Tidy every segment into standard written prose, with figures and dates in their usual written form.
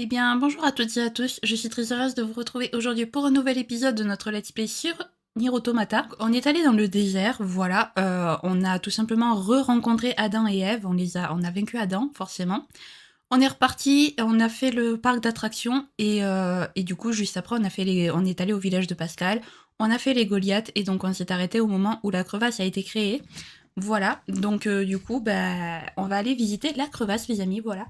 Eh bien, bonjour à toutes et à tous, je suis très heureuse de vous retrouver aujourd'hui pour un nouvel épisode de notre Let's Play sur Nier Automata. On est allé dans le désert, voilà, on a tout simplement re-rencontré Adam et Ève, on a vaincu Adam, forcément. On est reparti, on a fait le parc d'attractions et du coup, juste après, on est allé au village de Pascal, on a fait les Goliaths et donc on s'est arrêté au moment où la crevasse a été créée. Voilà, donc du coup, bah, on va aller visiter la crevasse, les amis, voilà.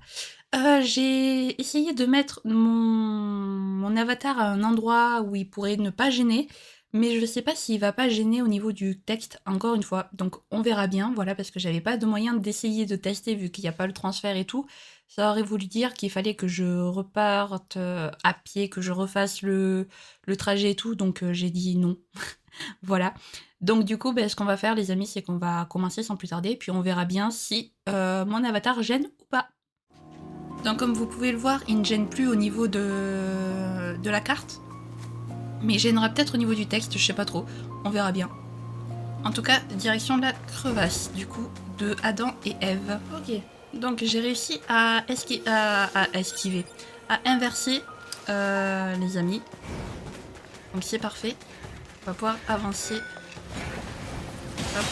J'ai essayé de mettre mon avatar à un endroit où il pourrait ne pas gêner, mais je sais pas s'il va pas gêner au niveau du texte, encore une fois. Donc on verra bien, voilà, parce que j'avais pas de moyen d'essayer de tester vu qu'il y a pas le transfert et tout. Ça aurait voulu dire qu'il fallait que je reparte, à pied, que je refasse le trajet et tout, donc j'ai dit non. Voilà. Donc du coup, ce qu'on va faire les amis, c'est qu'on va commencer sans plus tarder, puis on verra bien si, mon avatar gêne ou pas. Donc comme vous pouvez le voir, il ne gêne plus au niveau de la carte. Mais il gênera peut-être au niveau du texte, je sais pas trop. On verra bien. En tout cas, direction la crevasse, du coup, de Adam et Ève. Ok. Donc j'ai réussi à esquiver, à inverser les amis. Donc c'est parfait. On va pouvoir avancer. Hop.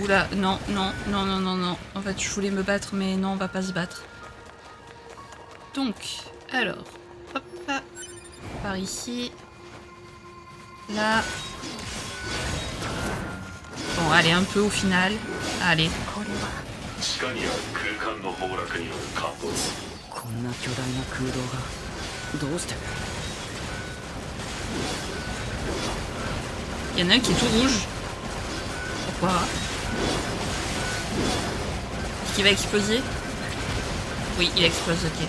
Oula, non, non, non, non, non, non. En fait, je voulais me battre, mais non, on va pas se battre. Donc, alors, hop, par ici. Là. Bon, allez, un peu au final. Allez. Il y en a un qui est tout rouge. Pourquoi? Est-ce qu'il va exploser? Oui, il explose, ok.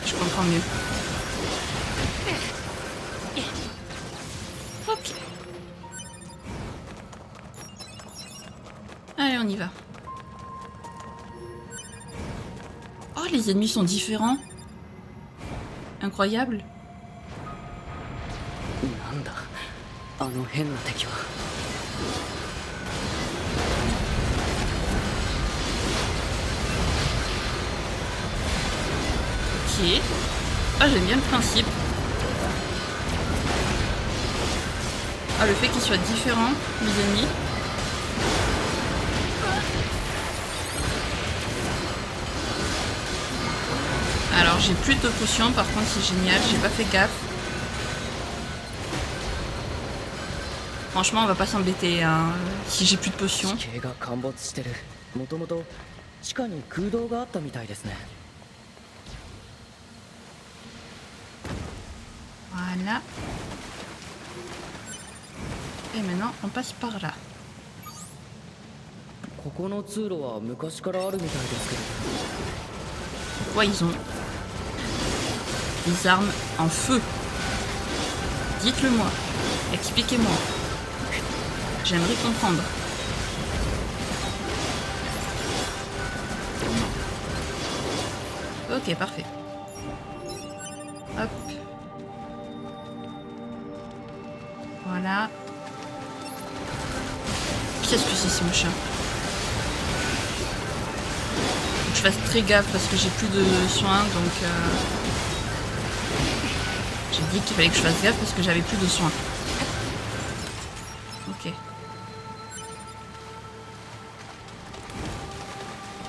Je comprends mieux. Ok. Allez, on y va. Oh, les ennemis sont différents. Incroyable. Ok. Ah, j'aime bien le principe. Ah, le fait qu'ils soient différents, les ennemis. Alors, j'ai plus de potions, par contre, c'est génial. J'ai pas fait gaffe. Franchement, on va pas s'embêter, hein, si j'ai plus de potions. Voilà. Et maintenant, on passe par là. Pourquoi ils ont des armes en feu? Dites-le moi. Expliquez-moi. J'aimerais comprendre. Ok, parfait. Hop. Voilà. Qu'est-ce que c'est ce machin? Faut que je fasse très gaffe parce que j'ai plus de soins, donc j'ai dit qu'il fallait que je fasse gaffe parce que j'avais plus de soins. Ok.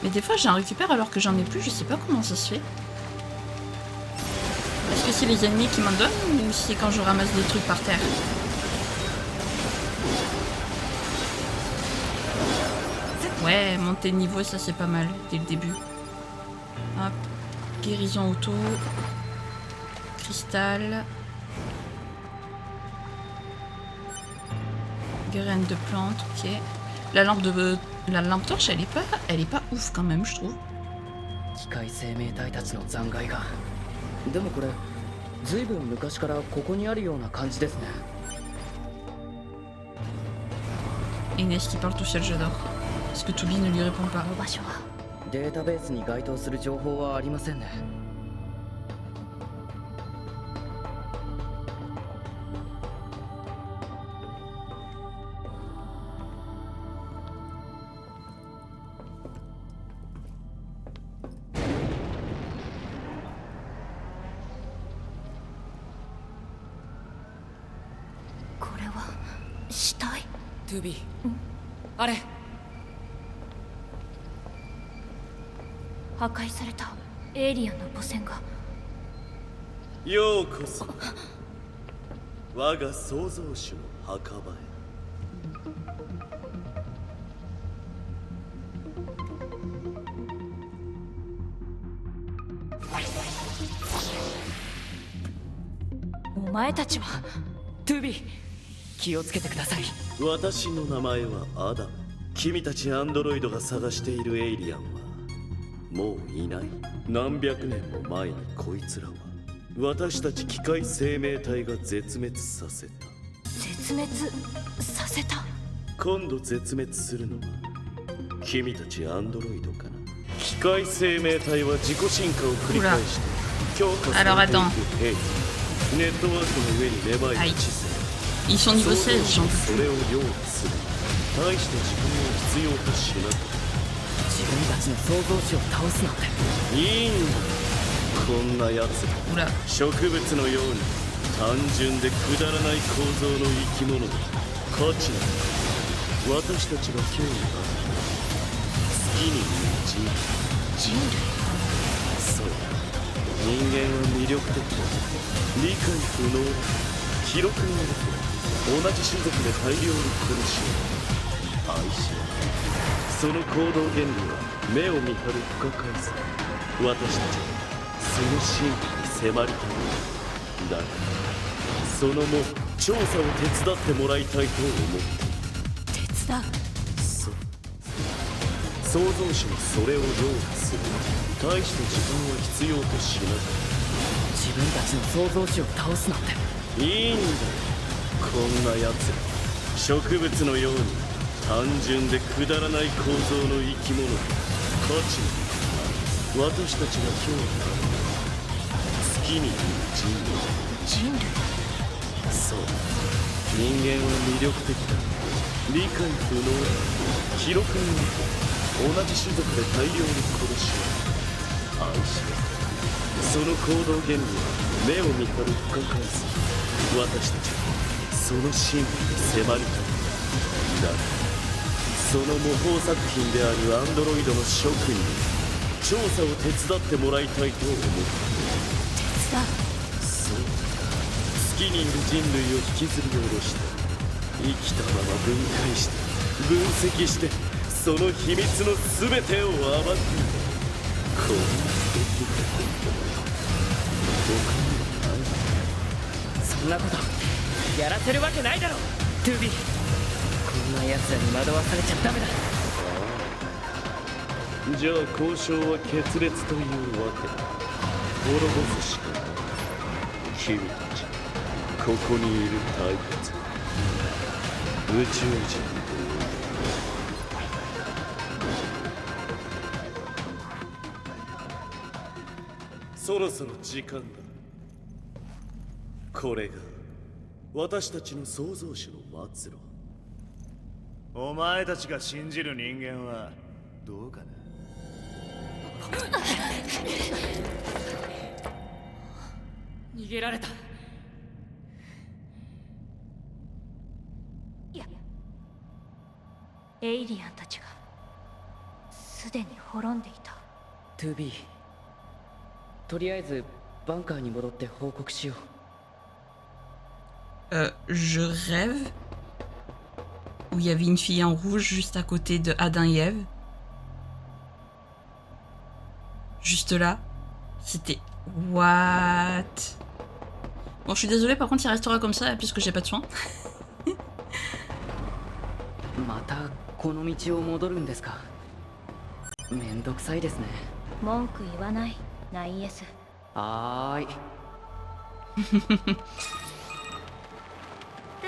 Mais des fois j'en récupère alors que j'en ai plus, je sais pas comment ça se fait. Est-ce que c'est les ennemis qui m'en donnent ou c'est quand je ramasse des trucs par terre? Ouais, monter de niveau, ça c'est pas mal dès le début. Hop. Guérison auto. Cristal. Graines de plantes, ok. La lampe torche, elle est pas ouf quand même, je trouve. Inès qui parle tout seul, j'adore. Parce que Toby ne lui répond pas. 死体。トゥービー、あれ破壊されたエイリアンの母船が。ようこそ我が創造主の墓場へ。お前たちは。トゥービー、気をつけてください。私の名前はアダム。君たちアンドロイドが探しているエイリアンはもういない。何百年も前にこいつらは私たち機械生命体が絶滅させた。絶滅させた。今度絶滅するのは君たちアンドロイドかな。機械生命体は自己進化を繰り返して強化されていく兵器。ネットワークの上に芽生えた知性。Ils sont niveau 16, j'en それを用意する。大して時間を必要としなくて。自分たちの創造主を倒すなんて。いいんだ、こんなやつら。 Oula. 植物のように単純でくだらない構造の生き物だ。価値など私たちが興味ある。好きに言う人類。そう、人間は魅力的だ。理解不能だ。記録によると同じ種族で大量に苦しむ愛し合う。その行動原理は目を見張る不可解さ。私たちはその真理に迫りたい。だからその後調査を手伝ってもらいたいと思っている。手伝う。そう創造主にそれを用意する。大して時間は必要としな自分たちの創造主を倒すなんて。い。いいんだ、こんなやつら。植物のように単純でくだらない構造の生き物。価値の私たちが興味ある。好きに言う人類。人類。そう、人間は魅力的だ。理解不能だ。記録によると同じ種族で大量に殺し合う。愛し合う。その行動原理は目を見張る不可解さ。私たちはその真理に迫りたい。だがその模倣作品であるアンドロイドの諸君に調査を手伝ってもらいたいと思う。手伝う。そう、好きにいる人類を引きずり下ろして生きたまま分解して分析してその秘密の全てを暴く。こんな素敵な他にはない。そんなことやらせるわけないだろ。トゥービー、こんな奴らに惑わされちゃダメだ。じゃあ交渉は決裂というわけだ。滅ぼすしかない。君たちここにいる対決宇宙人。そろそろ時間だ。これが私たちの創造主の末路。お前たちが信じる人間はどうかな。逃げられた。いや、エイリアンたちがすでに滅んでいた。トゥービー、とりあえずバンカーに戻って報告しよう。Je rêve où il y avait une fille en rouge juste à côté de Adam et Ève. Juste là. C'était... What? Bon, je suis désolée, par contre, il restera comme ça puisque j'ai pas de soin. またこの道を戻るんですか。めんどくさいですね。文句言わない、ナイエス。はーい。ト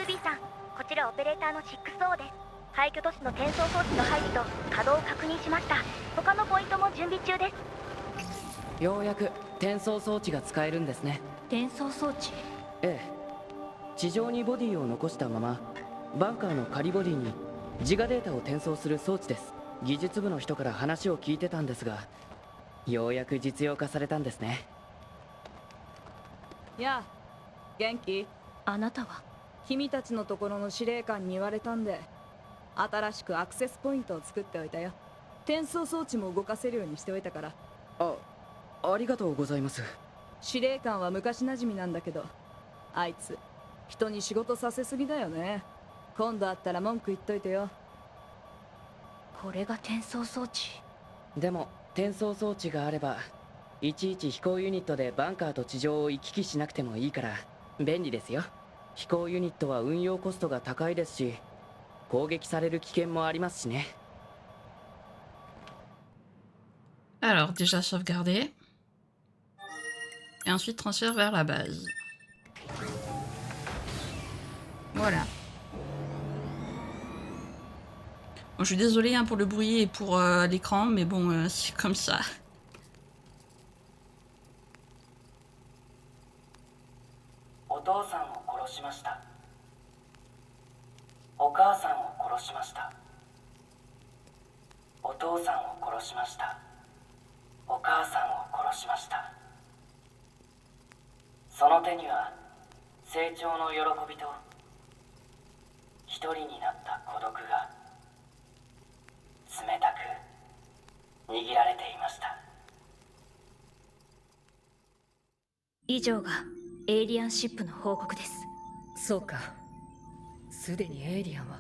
ゥービーさん、こちらオペレーターの 6O です。廃墟都市の転送装置の配備と稼働を確認しました。他のポイントも準備中です。ようやく転送装置が使えるんですね。転送装置。ええ、地上にボディを残したままバンカーの仮ボディに自我データを転送する装置です。技術部の人から話を聞いてたんですが、ようやく実用化されたんですね。やあ、元気？あなたは？君たちのところの司令官に言われたんで、新しくアクセスポイントを作っておいたよ。転送装置も動かせるようにしておいたから。ありがとうございます。司令官は昔馴染みなんだけど、あいつ人に仕事させすぎだよね。今度会ったら文句言っといてよ。これが転送装置。でも転送装置があればいちいち飛行ユニットでバンカーと地上を行き来しなくてもいいから便利ですよ。飛行ユニットは運用コストが高いですし、攻撃される危険もありますしね。Alors, déjà sauvegarder. Et ensuite transfert vers la base. Voilà. Bon, je suis désolée hein, pour le bruit et pour l'écran, mais bon, c'est comme ça. お父さんを殺しました。お母さんを殺しました。お父さんを殺しました。お母さんを殺しました。その手には成長の喜びと一人になった孤独が冷たく握られていました。以上がエイリアンシップの報告です。そうか。すでにエイリアンは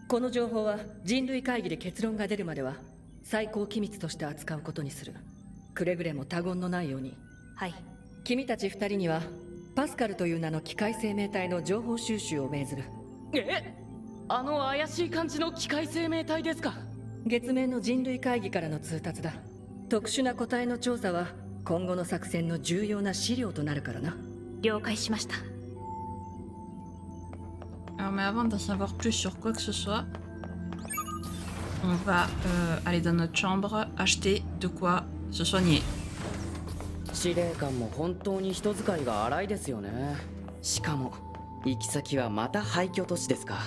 この情報は人類会議で結論が出るまでは最高機密として扱うことにする。くれぐれも他言のないように。はい。君たち二人にはパスカルという名の機械生命体の情報収集を命ずる。あの怪しい感じの機械生命体ですか？月面の人類会議からの通達だ。特殊な個体の調査は今後の作戦の重要な資料となるからな。了解しました。Alors, mais avant d'en savoir plus sur quoi que ce soit, on va aller dans notre chambre, acheter de quoi se soigner. 司令官も本当に人使いが荒いですよね。しかも行き先はまた廃墟都市ですか。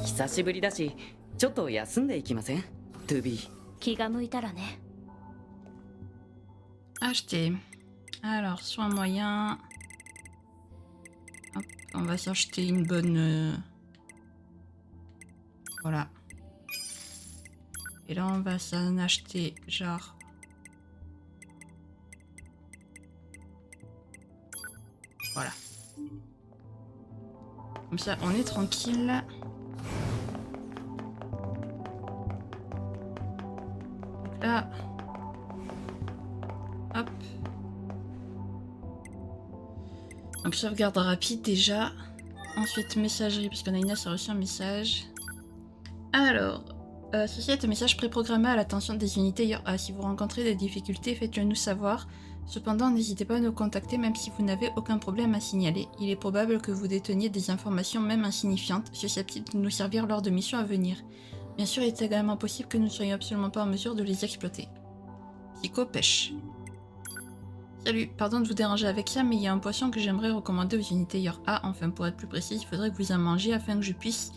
久しぶりだしちょっと休んでいきません？ To be 気が向いたらね。Acheter. Alors, soin moyen. Hop, on va s'acheter une bonne... Voilà. Et là, on va s'en acheter genre... Voilà. Comme ça, on est tranquille. Donc là... Hop. Donc sauvegarde rapide déjà. Ensuite messagerie, puisqu'on a Inès a reçu un message. Alors, ceci est un message préprogrammé à l'attention des unités. Si vous rencontrez des difficultés, faites-le nous savoir. Cependant, n'hésitez pas à nous contacter même si vous n'avez aucun problème à signaler. Il est probable que vous déteniez des informations même insignifiantes, susceptibles de nous servir lors de missions à venir. Bien sûr, il est également possible que nous ne soyons absolument pas en mesure de les exploiter. Psycho-pêche. Salut, pardon de vous déranger avec ça, mais il y a un poisson que j'aimerais recommander aux unités A. Enfin, pour être plus précis, il faudrait que vous en mangiez afin que je puisse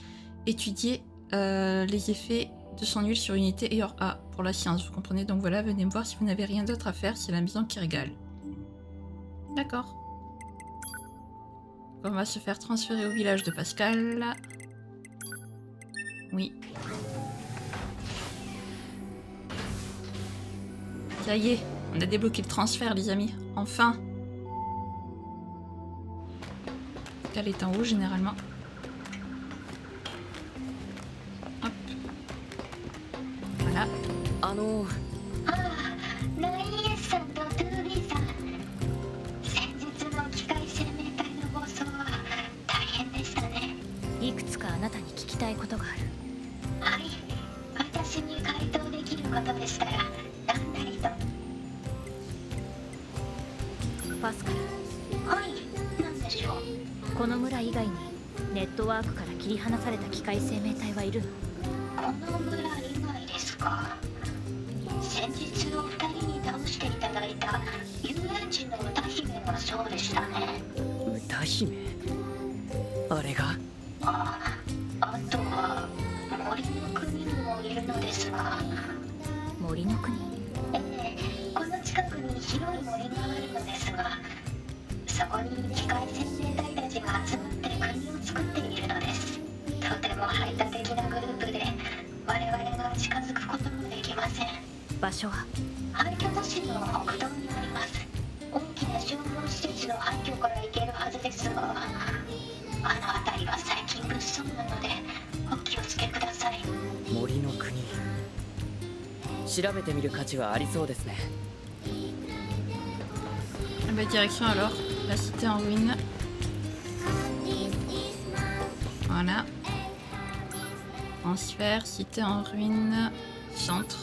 étudier les effets de son huile sur unité A pour la science, vous comprenez? Donc voilà, venez me voir si vous n'avez rien d'autre à faire, c'est la maison qui régale. D'accord. On va se faire transférer au village de Pascal. Oui. Ça y est, on a débloqué le transfert, les amis. Enfin. Pascal est en haut, généralement. Hop. Voilà. ライエスさんとトゥービーさん、先日の機械生命体の暴走は大変でしたね。いくつかあなたに聞きたいことがある。はい、私に回答できることでしたら何なりと。パスカル。はい、なんでしょう。この村以外にネットワークから切り離された機械生命体はいるの？この村以外ですか。先日お二人に倒していただいた遊園地の歌姫がそうでしたね。歌姫？あれが？あとは森の国にもいるのですが。森の国？この近くに広い森があるのですが、そこに機械生命体たちが集まって国を作っているのです。とても排他的なグループで我々が近づくこともできません。場所は廃墟都市の北東にあります。大きな商業施設の廃墟から行けるはずですが、あの辺りは最近物騒なのでお気をつけください。森の国、調べてみる価値はありそうですね。 Ah bah direction alors, la cité en ruine. Voilà. Transfert, cité en ruine, centre.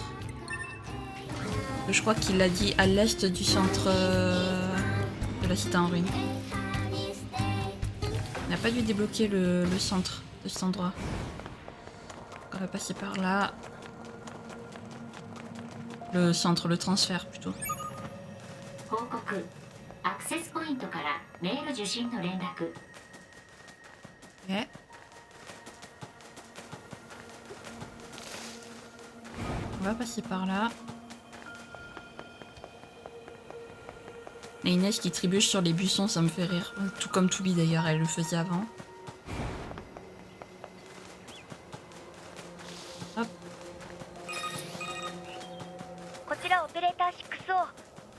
Je crois qu'il l'a dit à l'est du centre de la cité en ruine. On n'a pas dû débloquer le centre de cet endroit. On va passer par là. Le centre, le transfert plutôt. 報告アクセスポイントからメール受信の連絡 Ok. On va passer par là. Et Inès qui trébuche sur les buissons, ça me fait rire. Tout comme Toubi d'ailleurs, elle le faisait avant. Hop. こちらオペレーター 6O。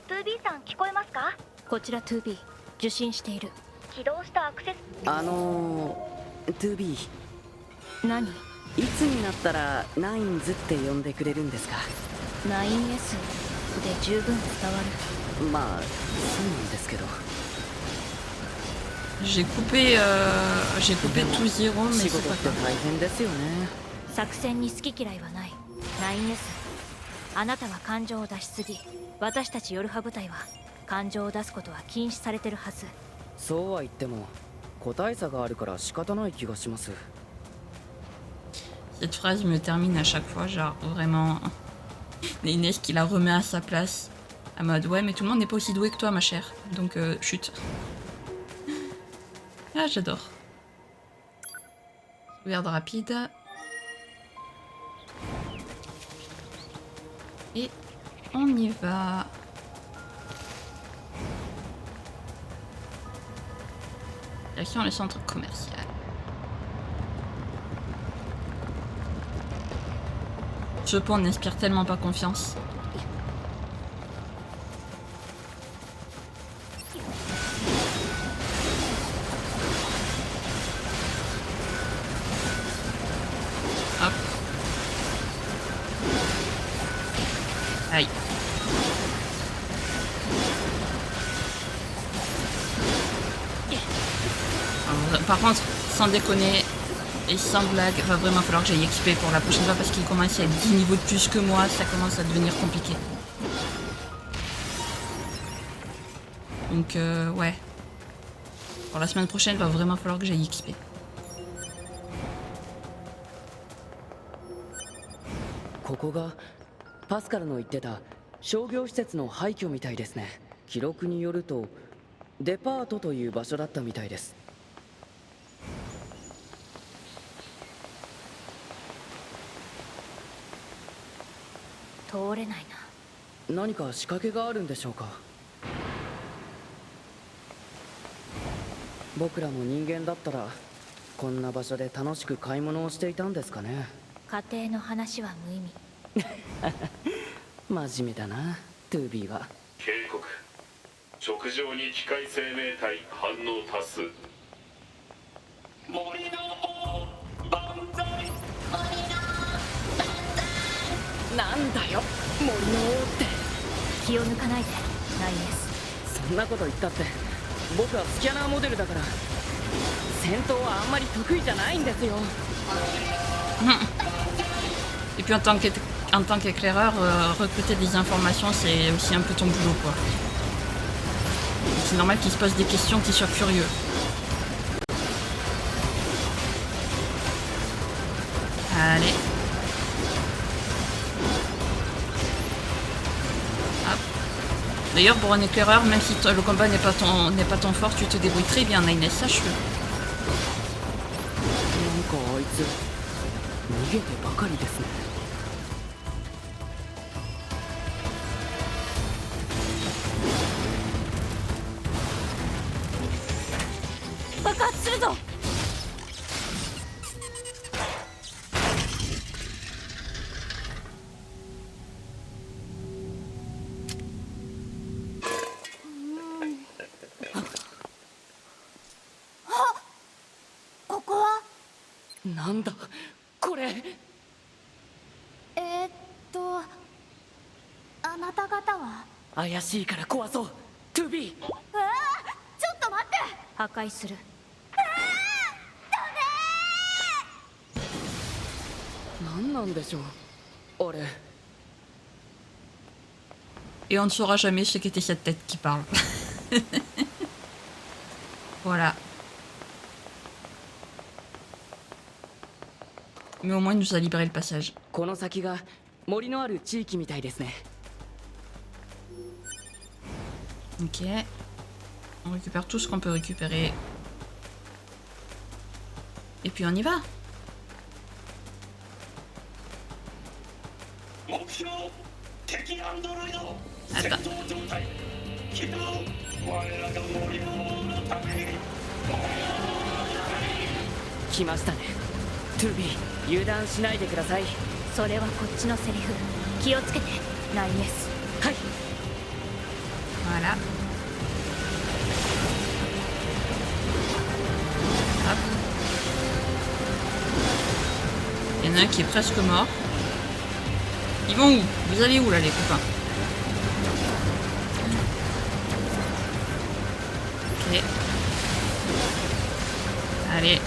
2B さん聞こえますか？こちら 2B 受信している。起動したアクセス。2B、 何？いつになったらナインズって呼んでくれるんですか？ 9S で十分伝わる。まあそうなんですけど。 J'ai coupé 2-0 mais 仕 c'est 事 pas って grave. 大変ですよね。作戦に好き嫌いはない。 9S、 あなたは感情を出しすぎ。私たちヨルハ部隊は感情を出すことは禁止されてるはず。そうは言っても個体差があるから仕方ない気がします。 Cette phrase me termine à chaque fois, genre vraiment. Et Inès qui la remet à sa place. À mode ouais, mais tout le monde n'est pas aussi doué que toi, ma chère. Donc chut. Ah, j'adore. Sauvegarde rapide. Et on y va. Direction le centre commercial. Ce pont n'inspire tellement pas confiance. Hop. Aïe. Alors, par contre, sans déconner, et sans blague, va vraiment falloir que j'aille XP pour la prochaine fois parce qu'il commence à être 10 niveaux de plus que moi, ça commence à devenir compliqué. Donc ouais. Pour la semaine prochaine, va vraiment falloir que j'aille XP. ここがパスカルの言ってた商業施設の廃墟みたいですね。記録によるとデパートという場所だったみたいです。 通れないな。何か仕掛けがあるんでしょうか。僕らも人間だったらこんな場所で楽しく買い物をしていたんですかね。家庭の話は無意味。真面目だな、トゥービーは。警告。直上に機械生命体反応多数。森の王万歳。なんだよ森の王って。気を抜かないで、9S。そんなこと言ったって僕はスキャナーモデルだから戦闘はあんまり得意じゃないんですよ。Et puis en tant qu'éclaireur, recruter des informations, c'est aussi un peu ton boulot, quoi. C'est normal qu'il se pose des questions, qu'il soit curieux. Allez. Hop. D'ailleurs, pour un éclaireur, même si le combat n'est pas ton fort, tu te débrouilles très bien, Inès, sache-le. なんかあいつ逃げてばかりですね。発するぞ。ここはなんだこれ。あなた方は。怪しいから壊そう。トゥビー。ちょっと待って。破壊する。何なんでしょうあれ。 Et on ne saura jamais ce qu'était cette tête qui parle. Voilà. Mais au moins, il nous a libéré le passage. この先が森のある地域みたいですね。 Ok. On récupère tout ce qu'on peut récupérer. Et puis on y va. Attends. 来ましたね。トゥビー、油断しないでください。それはこっちのセリフ。気をつけてナイエス。はい。 Voilà. Hop. Il y en a un qui est presque mort. Ils vont où? Vous allez où là les copains? Ok. Allez.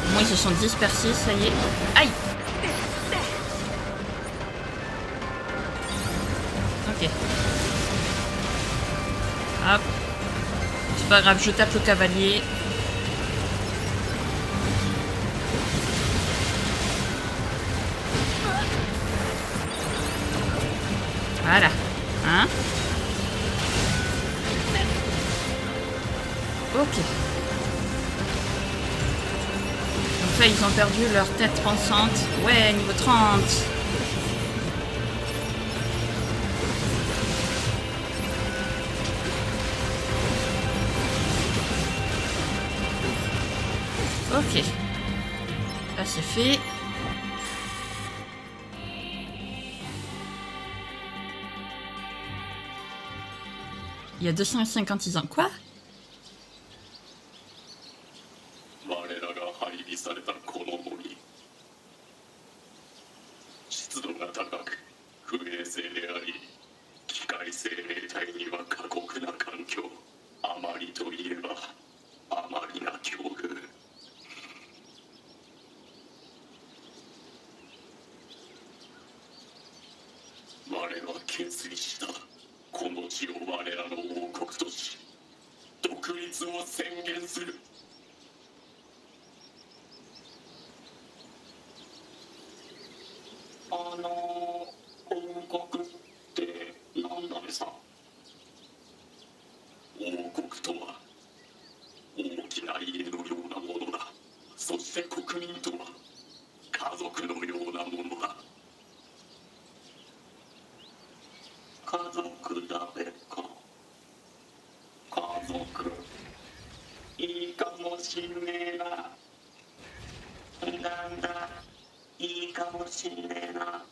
Au moins ils se sont dispersés, ça y est. Aïe! Ok. Hop. C'est pas grave, je tape le cavalier. Voilà. Hein? Ok. Donc là, ils ont perdu leur tête pensante. Ouais, niveau 30. Ok. Là, c'est fait. Il y a 256 ans. Quoi? 我らが配備されたこの森、湿度が高く不衛生であり、機械生命体には過酷な環境。あまりといえばあまりな境遇。我は決意した。この地を我らの王国とし、独立を宣言する。王国って何だべさ。王国とは大きな家のようなものだ。そして国民とは家族のようなものだ。家族だべか。家族いいかもしんねえな。なんだいいかもしんねえな。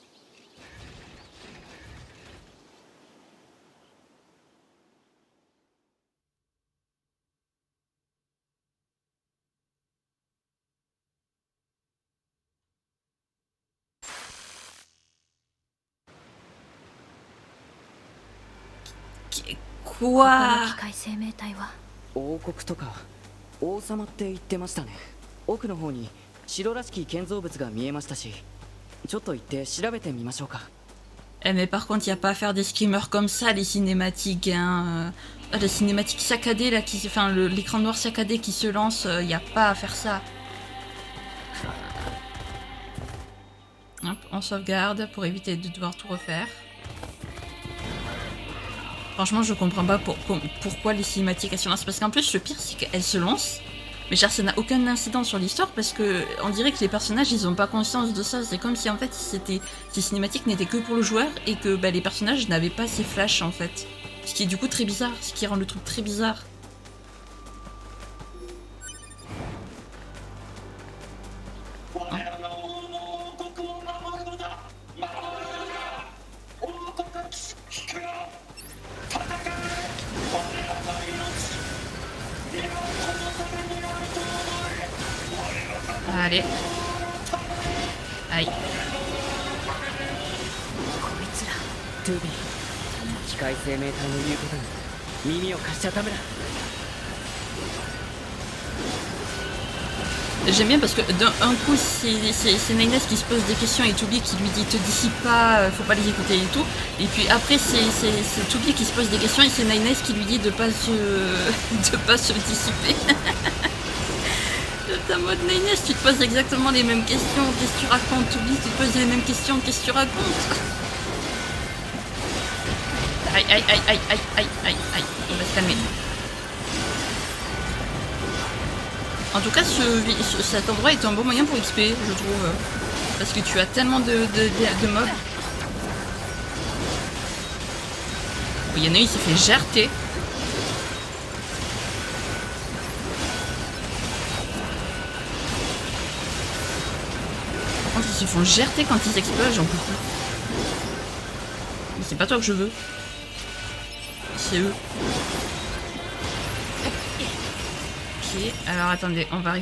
この Quoi? 機械生命体は。王国とか王様って言ってましたね。奥の方に城らしき建造物が見えましたし、ちょっと行って調べてみましょうか。 Eh mais par contre, il n'y a pas à faire des screamers comme ça, les cinématiques, hein. Les cinématiques saccadées, là, qui, enfin, l'écran noir saccadé qui se lance, il n'y a pas à faire ça. Hop, on sauvegarde pour éviter de devoir tout refaire. Franchement, je comprends pas pourquoi les cinématiques elles se lancent. Parce qu'en plus, le pire, c'est qu'elles se lancent. Mais genre, ça n'a aucun incident sur l'histoire parce que on dirait que les personnages, ils ont pas conscience de ça. C'est comme si en fait, ces cinématiques n'étaient que pour le joueur et que bah, les personnages n'avaient pas ces flashs en fait. Ce qui est du coup très bizarre, ce qui rend le truc très bizarre. Allez. Aïe. トゥービー機械生命体の言うことに耳を貸しちゃダメだ J'aime bien parce que d'un coup c'est Nines qui se pose des questions et Toby qui lui dit te dissipe pas, faut pas les écouter et tout. Et puis après c'est Toby qui se pose des questions et c'est Nines qui lui dit de pas se dissiper. T'es en mode Nines, tu te poses exactement les mêmes questions, qu'est-ce que tu racontes? Toby, tu te poses les mêmes questions, qu'est-ce que tu racontes? Aïe aïe aïe aïe aïe aïe aïe aïe, on va se calmer. En tout cas, cet endroit est un bon moyen pour XP, je trouve. Parce que tu as tellement de mobs. Il y en a un, il s'est fait gerter. Par contre, ils se font gerter quand ils explosent, j'en peux plus. Mais c'est pas toi que je veux. C'est eux. Ok, alors attendez, on va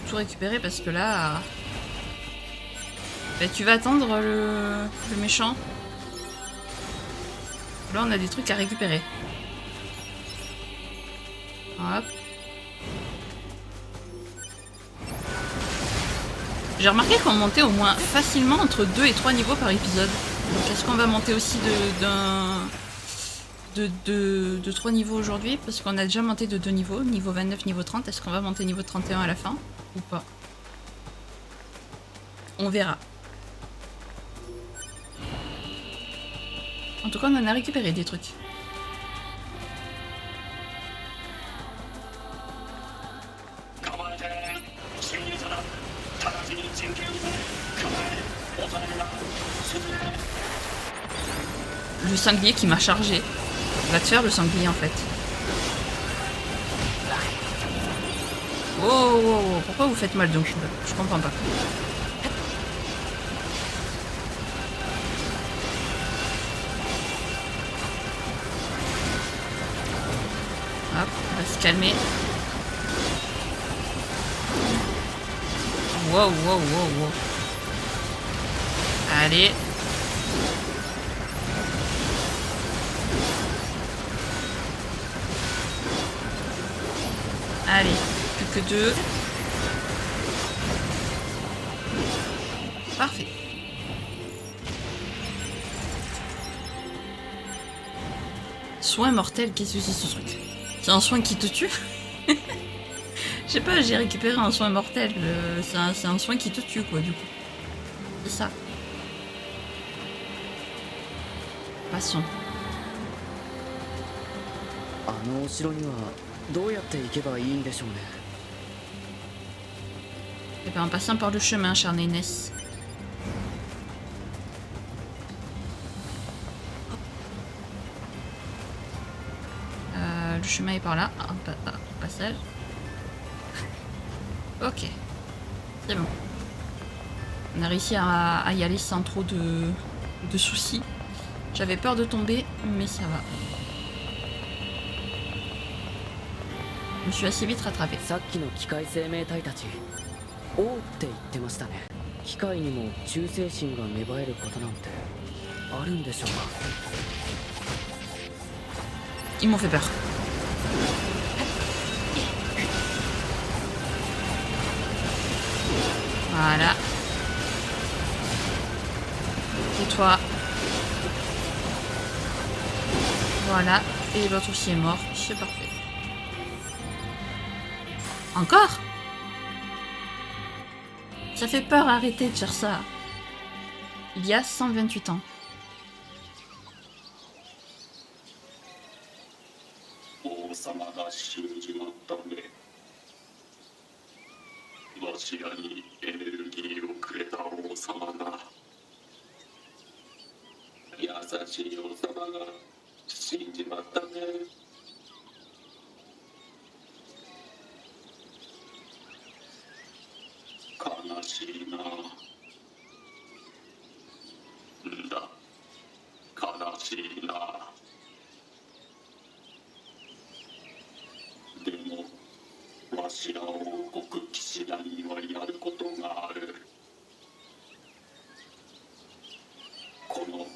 tout récupérer parce que là... Bah, tu vas attendre le méchant. Là on a des trucs à récupérer. Hop. J'ai remarqué qu'on montait au moins facilement entre 2 et 3 niveaux par épisode. Donc est-ce qu'on va monter aussi de 3 niveaux aujourd'hui? Parce qu'on a déjà monté de 2 niveaux, niveau 29, niveau 30. Est-ce qu'on va monter niveau 31 à la fin? Ou pas? On verra. En tout cas, on en a récupéré des trucs. Le sanglier qui m'a chargé. Va te faire le sanglier en fait. Oh, oh, oh, pourquoi vous faites mal donc je comprends pas. Hop, on va se calmer. Wow, wow, wow, wow. Allez. Allez, plus que 2. Parfait. Soin mortel, qu'est-ce que c'est ce truc? C'est un soin qui te tue? Je sais pas, j'ai récupéré un soin mortel. C'est un soin qui te tue quoi du coup. C'est ça. Passons. あのお城にはどうやって行けばいいんでしょうね。 Eh ben, en passant par le chemin, cher Nénès. Le chemin est par là. Un passage. Ok. C'est bon. On a réussi à y aller sans trop de soucis. J'avais peur de tomber, mais ça va. Je me suis assez vite rattrapé. さっきの機械生命体たち、王って言ってましたね。機械にも忠誠心が芽生えることなんてあるんでしょうか。Ils m'ont fait peur. Voilà. Et toi. Voilà. Et l'autre aussi est mort. C'est parfait. Encore? Ça fait peur, arrêtez de faire ça. Il y a 128 ans. 王様が死んじまったね。わしらにエネルギーをくれた王様が、優しい王様が死死んじまったね。悲しいな。んだ、悲しいな。でもわしら王国騎士団にはやることがある。この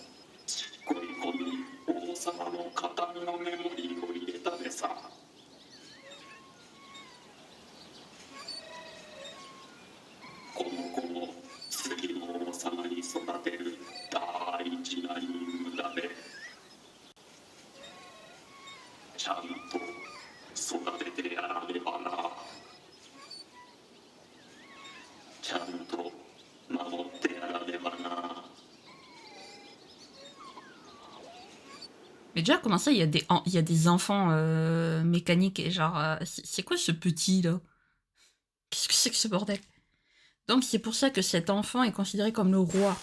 ちっこい子に王様の形見のメモリーを入れたでさ。この子も次の王様に育てる大事な任務だね。ちゃんと育ててやらねばな。ちゃんと守ってやらねばな。Mais déjà, comment ça, il y a des enfants mécaniques et genre... c'est quoi ce petit, là? Qu'est-ce que c'est que ce bordel? Donc c'est pour ça que cet enfant est considéré comme le roi.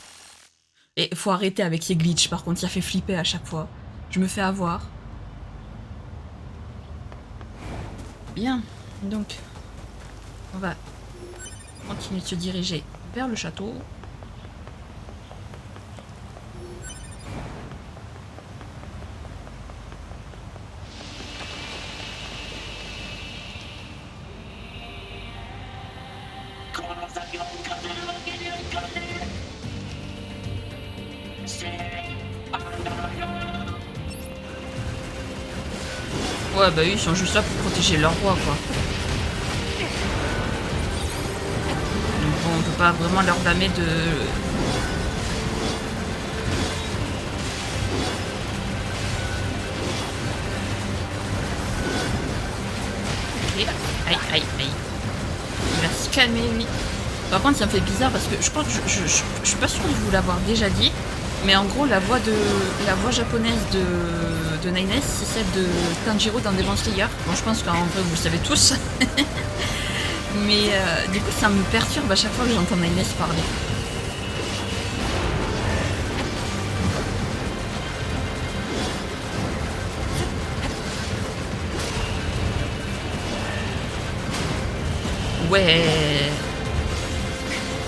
Et faut arrêter avec ces glitches, par contre, ça fait flipper à chaque fois. Je me fais avoir. Bien, donc... on va continuer de se diriger vers le château. Ouais, bah oui, ils sont juste là pour protéger leur roi, quoi. Donc bon, on peut pas vraiment leur blâmer de... Ok, aïe, aïe, aïe. Il va se calmer, lui. Par contre, ça me fait bizarre parce que je crois que je suis pas sûre de vous l'avoir déjà dit. Mais en gros, la voix japonaise de Nines, c'est celle de Tanjiro dans Demon Slayer. Bon, je pense qu'en vrai, vous le savez tous. Mais du coup, ça me perturbe à chaque fois que j'entends Nines parler. Ouais.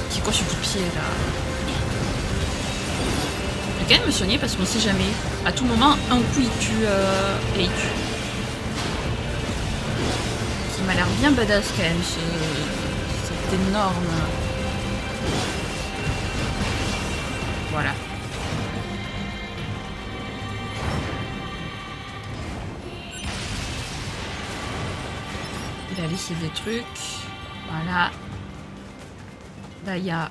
C'est quoi ce coup de pied, là? Je vais quand même me soigner parce qu'on sait jamais. À tout moment, un coup il tue et il tue. Qui m'a l'air bien badass quand même, c'est énorme. Voilà. Il a laissé des trucs. Voilà. Là il y a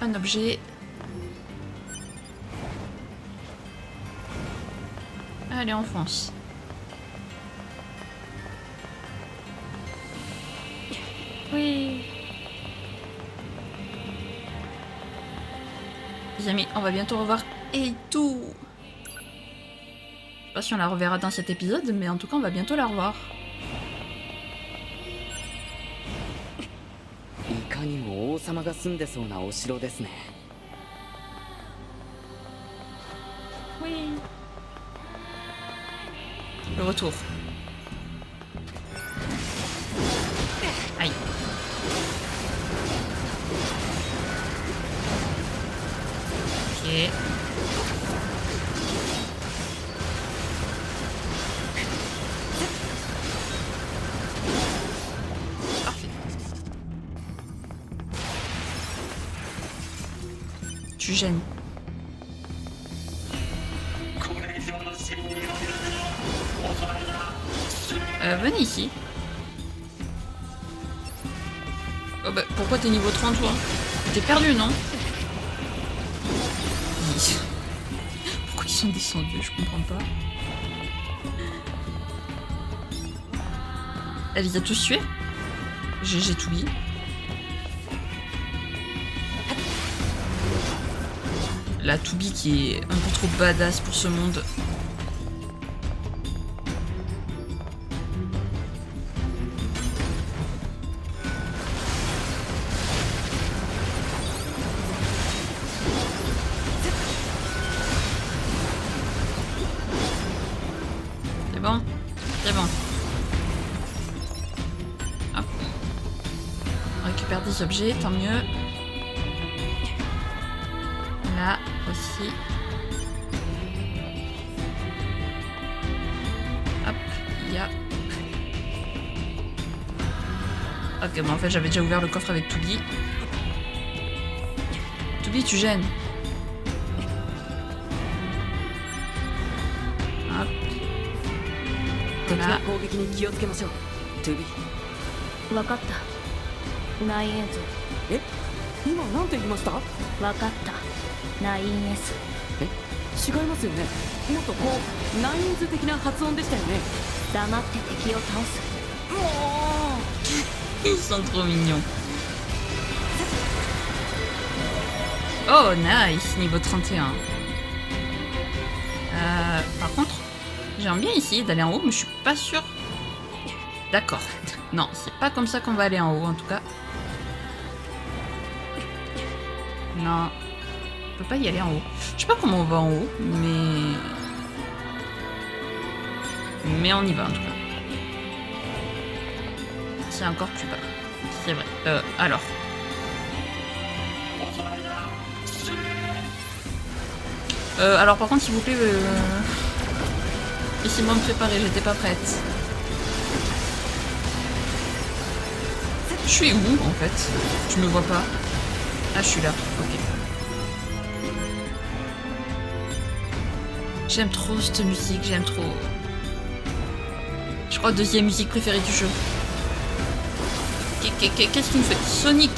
un objet. Allez, on fonce. Oui. Les amis, on va bientôt revoir et tout. Je sais pas si on la reverra dans cet épisode, mais en tout cas, on va bientôt la revoir. いかにも王様が住んでそうなお城ですね。Oui. Le retour. Aïe. Ok. Parfait. Tu gênes. Venez ici. Oh bah, pourquoi t'es niveau 30 toi? T'es perdu, non? Pourquoi ils sont descendus? Je comprends pas. Elle les a tous tués? J'ai tout dit. La Toubi qui est un peu trop badass pour ce monde. bon. C'est bon. Hop. On récupère des objets, tant mieux. Là aussi. Hop, il y a... Ok, bon en fait j'avais déjà ouvert le coffre avec Toubi. Toubi, tu gênes. Hop. Voilà. 攻撃に気をつけましょう。トゥビ。分かった内縁像。え、今なんて言いました？分かったナイン S。 違いますよね。もっとこうナインズ的な発音でしたよね。黙って敵を倒す。 Ils sont trop mignons. Oh, nice, niveau 31. Par contre, j'aimerais bien essayer d'aller en haut, mais je suis pas sûre. D'accord. Non, c'est pas comme ça qu'on va aller en haut, en tout cas. Non. On peut pas y aller en haut. Je sais pas comment on va en haut, mais... Mais on y va, en tout cas. C'est encore plus bas. C'est vrai. Alors. Alors par contre, s'il vous plaît, laissez-moi me préparer, j'étais pas prête. Je suis où, en fait? Tu me vois pas? Ah, je suis là. Ok. J'aime trop cette musique, j'aime trop. Je crois deuxième musique préférée du jeu. Qu'est-ce qu'il me fait? Sonic!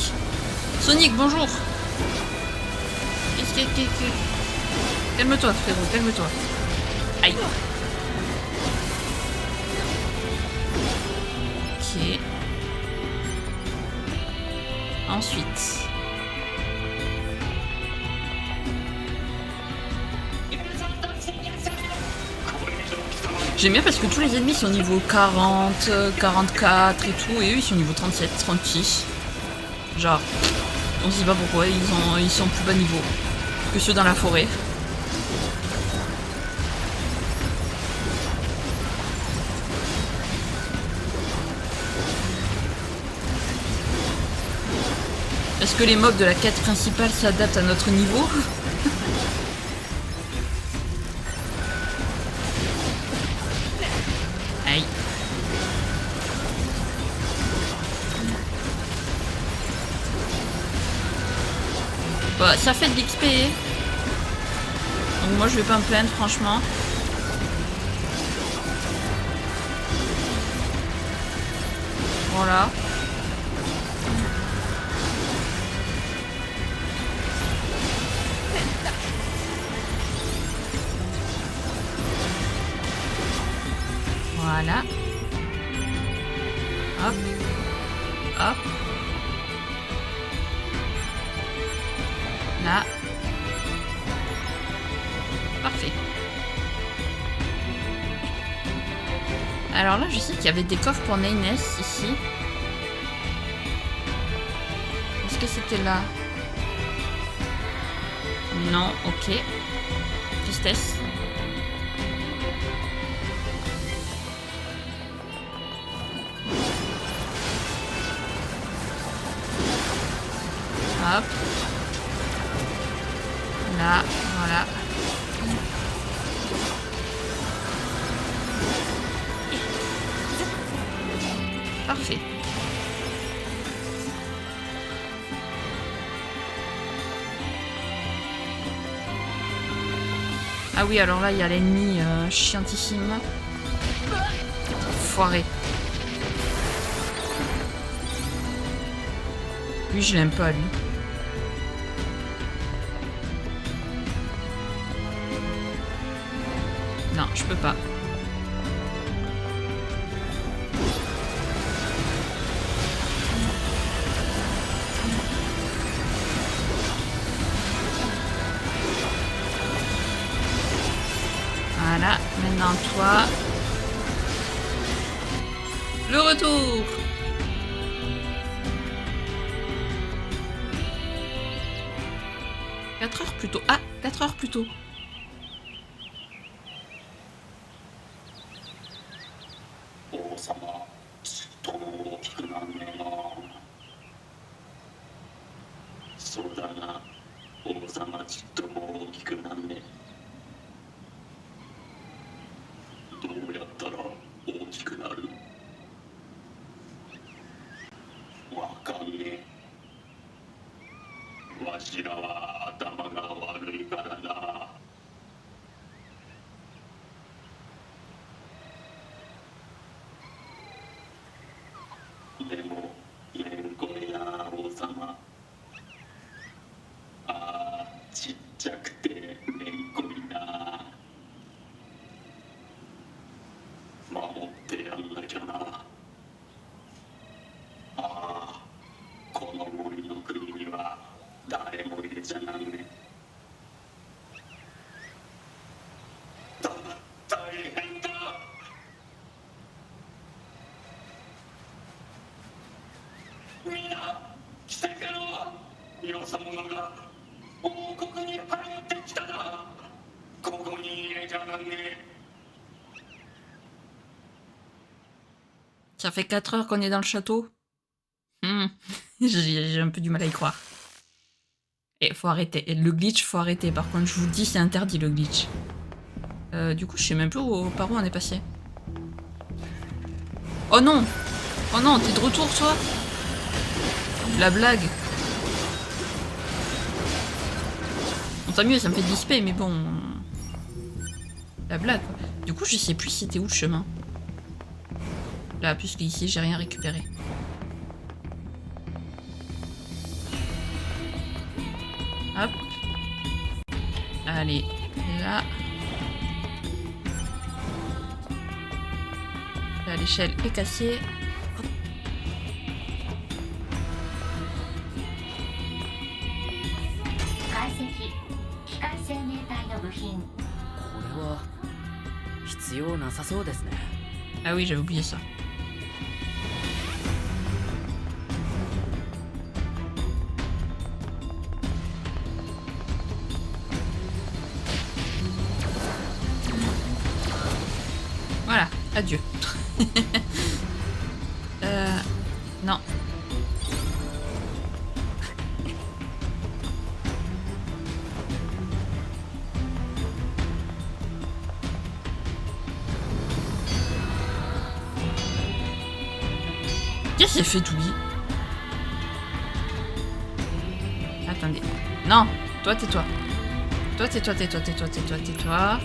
Sonic, bonjour! Qu'est-ce que... Calme-toi, frérot, calme-toi. Aïe! Ok. Ensuite... J'aime bien parce que tous les ennemis sont niveau 40, 44 et tout, et eux ils sont niveau 37, 36. Genre, on sait pas pourquoi, ils sont plus bas niveau que ceux dans la forêt. Est-ce que les mobs de la quête principale s'adaptent à notre niveau? Aïe. Bah, ça fait de l'XP. Donc moi je vais pas me plaindre franchement. Voilà. Voilà. Hop. Hop. Là. Parfait. Alors là, je sais qu'il y avait des coffres pour Nines ici. Est-ce que c'était là? Non, ok. Tristesse. Hop. Là, voilà. Parfait. Ah oui, alors là, il y a l'ennemi chiantissime. Foiré. Lui, je l'aime pas, lui. Non, je peux pas. Voilà, maintenant toi. Le retour. « 4 heures plus tôt. Ah, 4 heures plus tôt. がちっとも大きくなんねえ。どうやったら大きくなる？わかんねえ。わしらは頭が悪いからな。でもめんこいな王様。あーちっちゃくてめんこいな。守ってやんなきゃな。ああこの森の国には誰も入れちゃなんね。大変だ。みんな来てくろ。よそ者が王国に入ってきたな。ここに入れちゃなんね。 Ça fait 4 heures qu'on est dans le château. J'ai un peu du mal à y croire. Et faut arrêter. Et le glitch, faut arrêter. Par contre, je vous le dis, c'est interdit le glitch. Du coup, je sais même plus par où on est passé. Oh non! Oh non, t'es de retour, toi? La blague. Bon, tant mieux, ça me fait disper, mais bon... La blague, quoi. Du coup, je sais plus c'était où le chemin. Là, puisque ici, j'ai rien récupéré. Hop. Allez, là. Là, l'échelle est cassée. Hop. 解析機械生命体の部品。これは必要なさそうですね。 Ah oui, j'avais oublié ça. Voilà, adieu. Non. Qu'est-ce qu'il fait, Toubi? Attendez. Non, toi, tais-toi. Toi, tais-toi, tais-toi, tais-toi, tais-toi, tais-toi.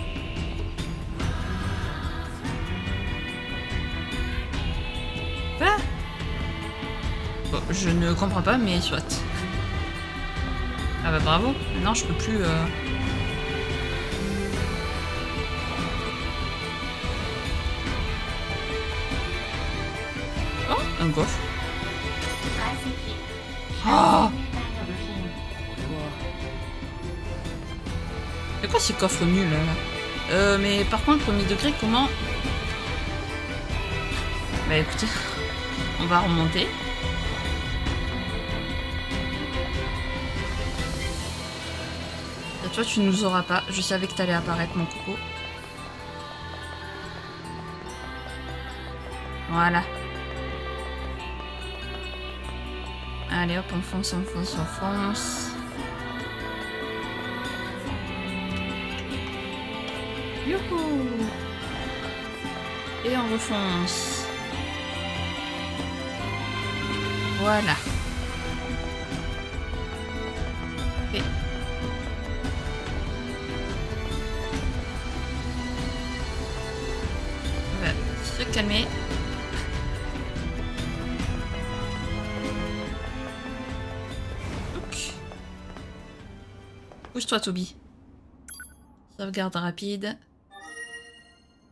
Quoi? Bon, je ne comprends pas, mais soit. Ah bah bravo. Maintenant, je peux plus... Oh, un coffre. 解析機械 Ah! 生命体の部品。 C'est quoi ces coffres nuls là? Mais par contre, premier degré, comment? Bah écoutez, on va remonter. Et toi, tu nous auras pas. Je savais que t'allais apparaître, mon coco. Voilà. Allez hop, on fonce, on fonce, on fonce. Youhou! Et on refonce. Voilà. Et... On va se calmer. Pousse-toi, Toby. Sauvegarde rapide.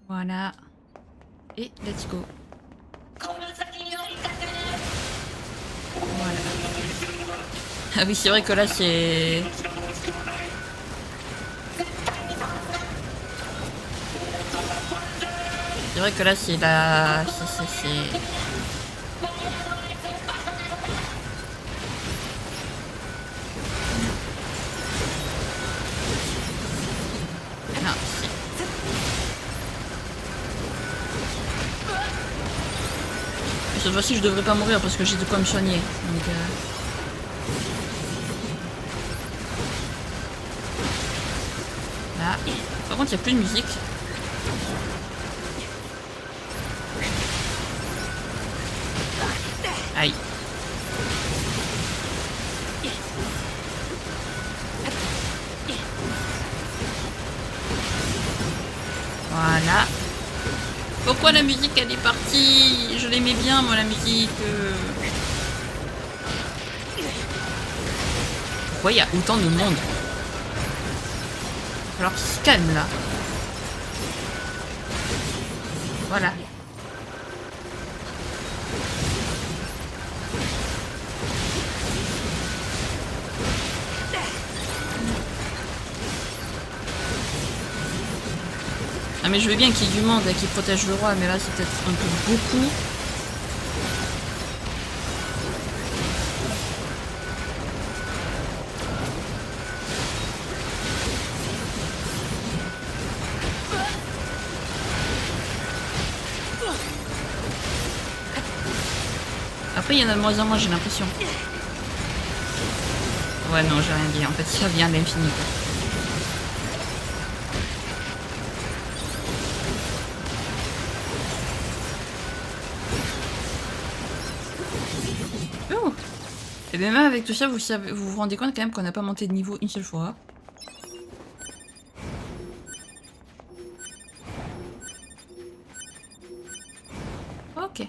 Voilà. Et let's go. Voilà. Ah oui, c'est vrai que là, c'est... C'est vrai que là, c'est la... C'est... Non, c'est... Cette fois-ci, je devrais pas mourir parce que j'ai de quoi me soigner. Donc, Là. Par contre, il n'y a plus de musique. Aïe. Voilà. Pourquoi la musique elle est partie? Je l'aimais bien moi la musique. Pourquoi il y a autant de monde? Alors qu'il se calme là. Voilà. Ah mais je veux bien qu'il y ait du monde et qu'il protège le roi, mais là c'est peut-être un peu beaucoup. Après il y en a de moins en moins, j'ai l'impression. Ouais non, j'ai rien dit, en fait ça vient de l'infini quoi. Et bien même avec tout ça, vous vous rendez compte quand même qu'on n'a pas monté de niveau une seule fois. Ok.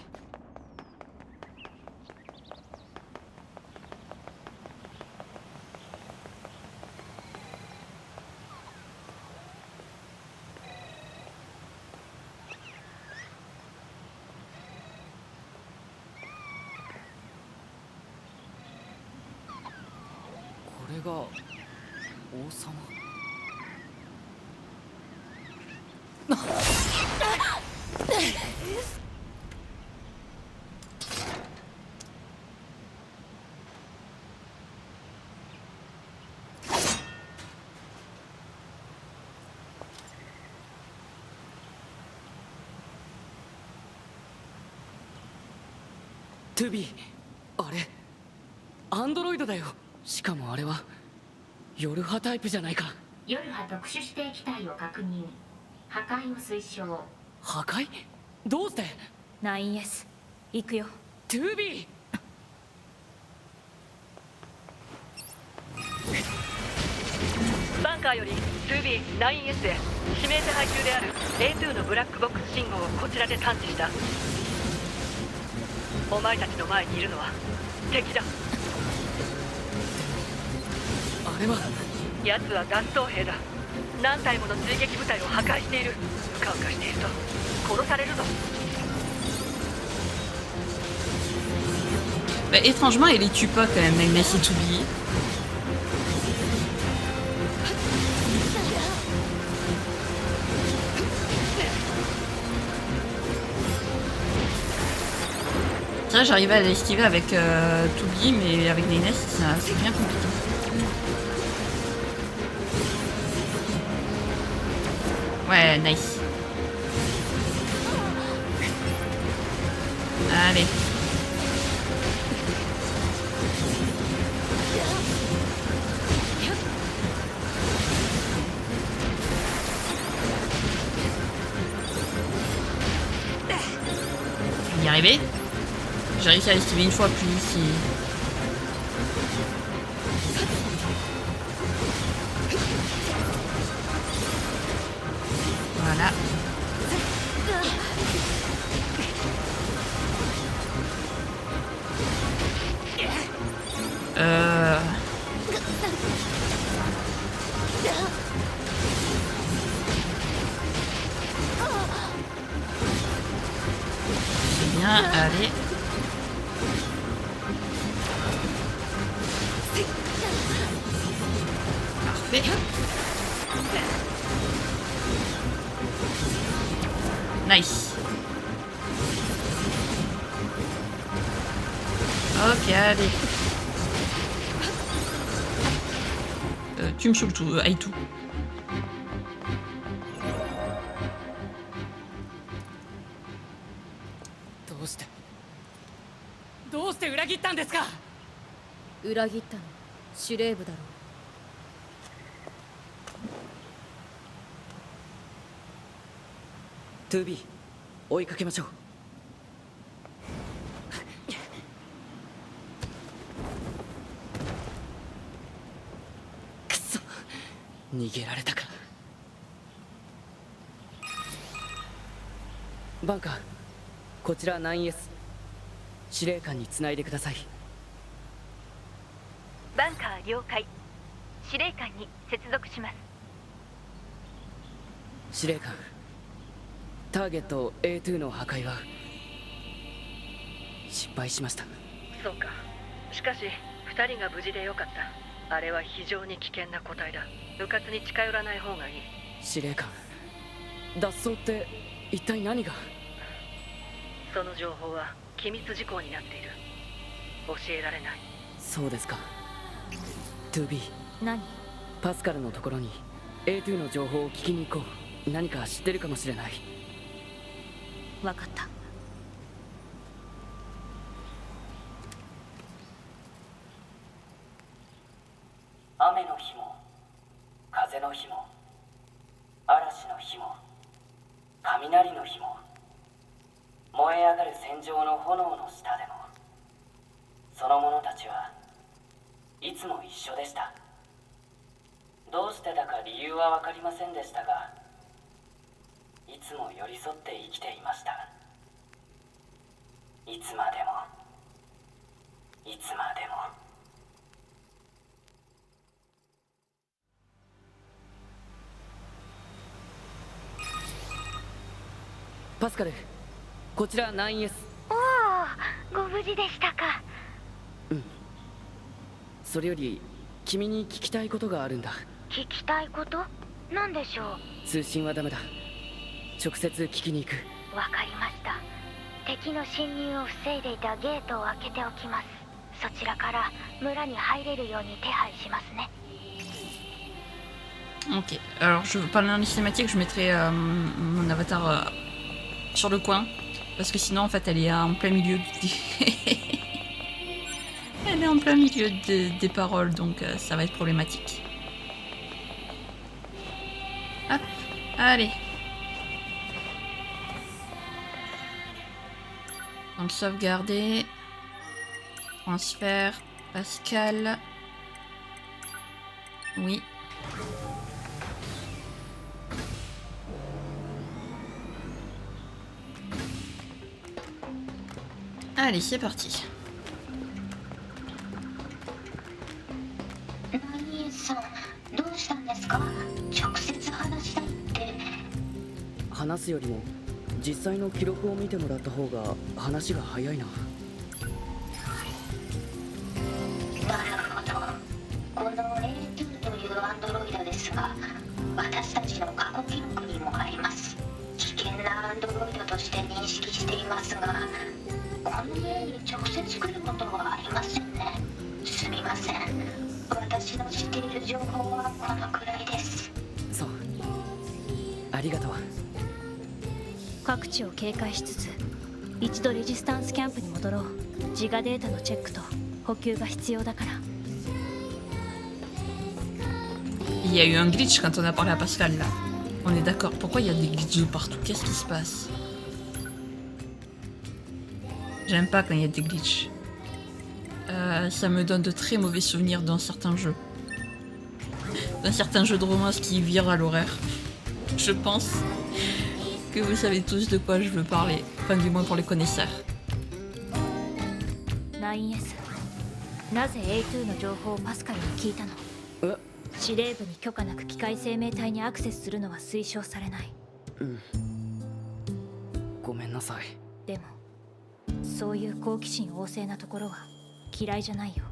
トゥビー、あれアンドロイドだよ。しかもあれはヨルハタイプじゃないか。ヨルハ特殊指定機体を確認。破壊を推奨。破壊？どうして？ 9S 行くよ。トゥビー。バンカーより 2B9S へ指名手配中である A2 のブラックボックス信号をこちらで探知した。お前たちの前にいるのは敵だ。あれは奴は脱走兵だ。何体もの追撃部隊を破壊している。うかうかしていると殺されるぞ。Bah, étrangement, elle les tue pas quand même, elle laisse tout oublier. C'est vrai, j'arrivais à l'esquiver avec Toubi, mais avec les Ness, c'est bien compliqué. Ouais, nice. Allez. Y arriver. J'ai réussi à l'esquiver une fois plus ici. Voilà. C'est bien, allez. Parfait. Nice. Ok, allez. Tu me saoules tout, aïe tout. どうして裏切ったんですか。裏切ったの司令部だろ 2B 追いかけましょう。くそ、逃げられたか。バンカー、こちら 9S 司令官につないでください。バンカー了解。司令官に接続します。司令官、ターゲット A2 の破壊は失敗しました。そうか。しかし2人が無事でよかった。あれは非常に危険な個体だ。迂闊に近寄らない方がいい。司令官、脱走って一体何が？その情報は機密事項になっている。教えられない。そうですか。 2B 何？パスカルのところに A2 の情報を聞きに行こう。何か知ってるかもしれない。分かった。雨の日も風の日も嵐の日も雷の日も燃え上がる戦場の炎の下でもその者たちはいつも一緒でした。どうしてだか理由は分かりませんでしたが、いつも寄り添って生きていました。いつまでもいつまでも。パスカル、こちら 9S。 おお、ご無事でしたか。うん。それより君に聞きたいことがあるんだ。聞きたいこと？何でしょう？通信はダメだ。直接聞きに行く。わかりました。敵の侵入を防いでいたゲートを開けておきます。そちらから村に入れるように手配しますね。Ok, alors pendant les cinématiques, je mettrai mon avatar sur le coin, parce que sinon en fait elle est en plein milieu elle est en plein milieu des paroles, donc ça va être problématique. Hop, allez. Donc sauvegarder, transfert, Pascal, oui. Allez, c'est parti. ナインさん、どうしたんですか？直接話したいって。話すよりも実際の記録を見てもらった方が話が早いな。なるほど。この A2 というアンドロイドですが、私たちの過去記録にもあります。危険なアンドロイドとして認識していますが、この家に直接来ることはありませんね。すみません。私の知っている情報はこのくらいです。そう。ありがとう。各地を警戒しつつ、一度レジスタンスキャンプに戻ろう。自我データのチェックと補給が必要だから。Il y a eu un glitch quand on a parlé à Pascal là. On est d'accord. Pourquoi il y a des glitches de partout? Qu'est-ce qui se passe? J'aime pas quand il y a des glitches. Ça me donne de très mauvais souvenirs d'un certain jeu. D'un certain jeu de romance qui vire à l'horaire. Je pense que vous savez tous de quoi je veux parler. Enfin, du moins pour les connaisseurs. 9S、なぜ A2 の情報をパスカルに聞いたの？司令部に許可なく機械生命体にアクセスするのは推奨されない。うん。ごめんなさい。でもそういう好奇心旺盛なところは嫌いじゃないよ。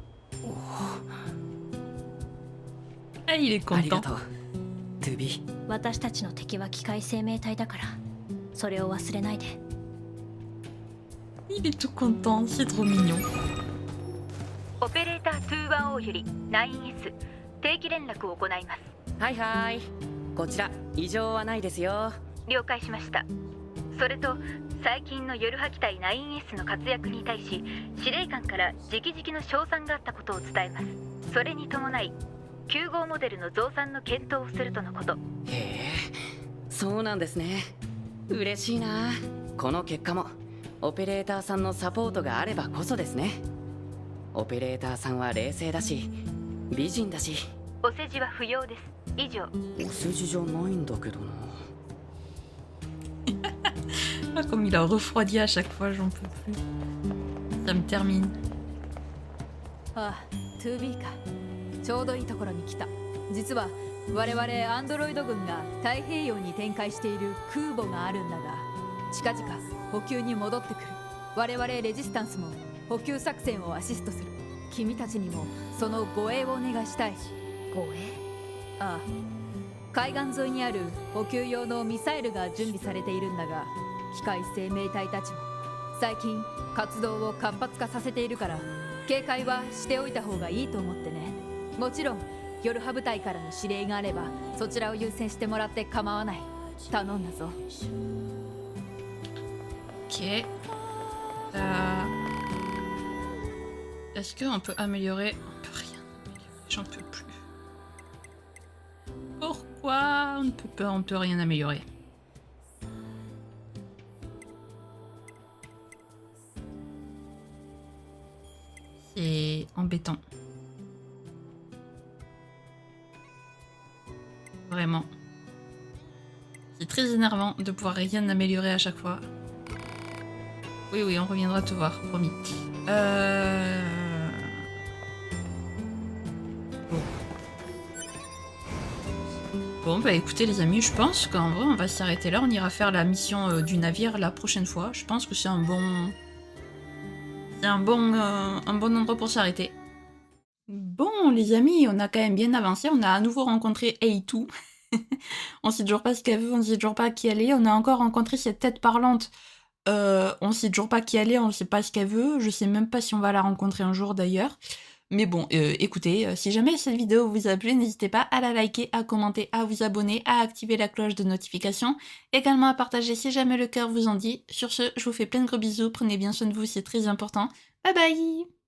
Ah, il est content. ありがとう。2B。私たちの敵は機械生命体だから、それを忘れないで。Il est tout content, c'est trop mignon. オペレーター 210 より 9S 定期連絡を行います。はいはい。こちら異常はないですよ。了解しました。それと最近の夜破機隊 9S の活躍に対し司令官から直々の称賛があったことを伝えます。それに伴い9号モデルの増産の検討をするとのこと。へえ、そうなんですね。嬉しいな。この結果もオペレーターさんのサポートがあればこそですね。オペレーターさんは冷静だし美人だし。お世辞は不要です。以上。お世辞じゃないんだけどな。Ah, comme il a refroidi à chaque fois, j'en peux plus. Ça me termine. ああ、2B か。ちょうどいいところに来た。実は我々アンドロイド軍が太平洋に展開している空母があるんだが、近々補給に戻ってくる。我々レジスタンスも補給作戦をアシストする。君たちにもその護衛をお願いしたい。護衛？ああ、海岸沿いにある補給用のミサイルが準備されているんだが、機械生命体たちも最近活動を活発化させているから警戒はしておいた方がいいと思ってね。もちろんヨルハ部隊からの指令があればそちらを優先してもらって構わない。頼んだぞ。 Ok. Est-ce qu'on peut améliorer? On peut rien améliorer, j'en peux plus. Pourquoi on peut rien améliorer? C'est embêtant. Vraiment. C'est très énervant de pouvoir rien améliorer à chaque fois. Oui, oui, on reviendra te voir, promis. Bon, bah écoutez les amis, je pense qu'en vrai on va s'arrêter là. On ira faire la mission du navire la prochaine fois. Je pense que c'est un bon... C'est un bon endroit pour s'arrêter. Bon les amis, on a quand même bien avancé. On a à nouveau rencontré A2. On sait toujours pas ce qu'elle veut, on sait toujours pas qui elle est. On a encore rencontré cette tête parlante. On sait toujours pas qui elle est, on sait pas ce qu'elle veut. Je sais même pas si on va la rencontrer un jour d'ailleurs. Mais bon, écoutez, si jamais cette vidéo vous a plu, n'hésitez pas à la liker, à commenter, à vous abonner, à activer la cloche de notification, également à partager si jamais le cœur vous en dit. Sur ce, je vous fais plein de gros bisous, prenez bien soin de vous, c'est très important. Bye bye!